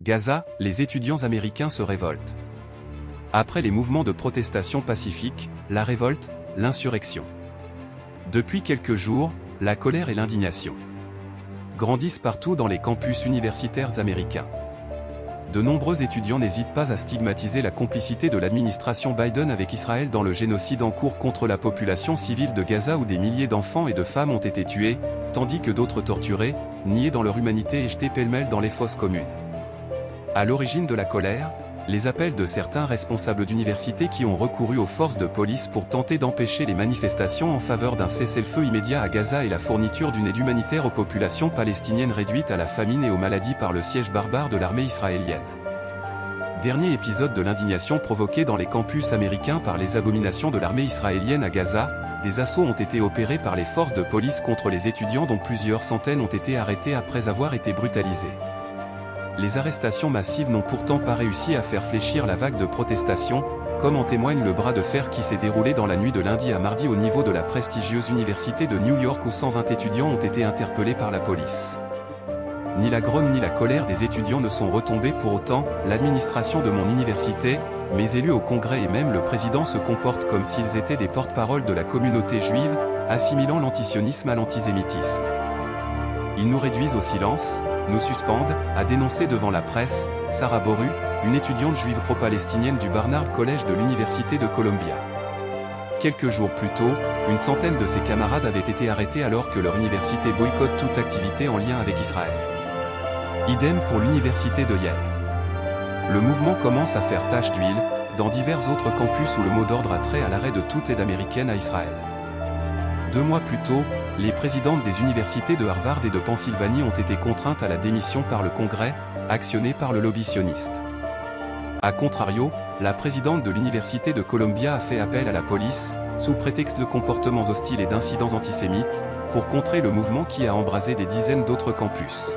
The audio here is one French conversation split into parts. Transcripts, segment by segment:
Gaza, les étudiants américains se révoltent. Après les mouvements de protestation pacifiques, la révolte, l'insurrection. Depuis quelques jours, la colère et l'indignation grandissent partout dans les campus universitaires américains. De nombreux étudiants n'hésitent pas à stigmatiser la complicité de l'administration Biden avec Israël dans le génocide en cours contre la population civile de Gaza où des milliers d'enfants et de femmes ont été tués, tandis que d'autres torturés, niés dans leur humanité et jetés pêle-mêle dans les fosses communes. À l'origine de la colère, les appels de certains responsables d'universités qui ont recouru aux forces de police pour tenter d'empêcher les manifestations en faveur d'un cessez-le-feu immédiat à Gaza et la fourniture d'une aide humanitaire aux populations palestiniennes réduites à la famine et aux maladies par le siège barbare de l'armée israélienne. Dernier épisode de l'indignation provoquée dans les campus américains par les abominations de l'armée israélienne à Gaza, des assauts ont été opérés par les forces de police contre les étudiants dont plusieurs centaines ont été arrêtés après avoir été brutalisés. Les arrestations massives n'ont pourtant pas réussi à faire fléchir la vague de protestations, comme en témoigne le bras de fer qui s'est déroulé dans la nuit de lundi à mardi au niveau de la prestigieuse université de New York où 120 étudiants ont été interpellés par la police. Ni la grogne ni la colère des étudiants ne sont retombés pour autant, l'administration de mon université, mes élus au Congrès et même le président se comportent comme s'ils étaient des porte-parole de la communauté juive, assimilant l'antisionisme à l'antisémitisme. Ils nous réduisent au silence, nous suspendent, a dénoncé devant la presse, Sarah Boru, une étudiante juive pro-palestinienne du Barnard College de l'Université de Columbia. Quelques jours plus tôt, une centaine de ses camarades avaient été arrêtés alors que leur université boycotte toute activité en lien avec Israël. Idem pour l'université de Yale. Le mouvement commence à faire tache d'huile, dans divers autres campus où le mot d'ordre a trait à l'arrêt de toute aide américaine à Israël. 2 mois plus tôt, les présidentes des universités de Harvard et de Pennsylvanie ont été contraintes à la démission par le Congrès, actionné par le lobby sioniste. A contrario, la présidente de l'université de Columbia a fait appel à la police, sous prétexte de comportements hostiles et d'incidents antisémites, pour contrer le mouvement qui a embrasé des dizaines d'autres campus.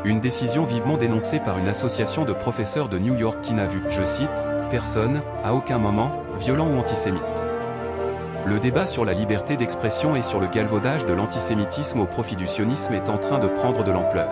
Une décision vivement dénoncée par une association de professeurs de New York qui n'a vu, je cite, « personne, à aucun moment, violent ou antisémite ». Le débat sur la liberté d'expression et sur le galvaudage de l'antisémitisme au profit du sionisme est en train de prendre de l'ampleur.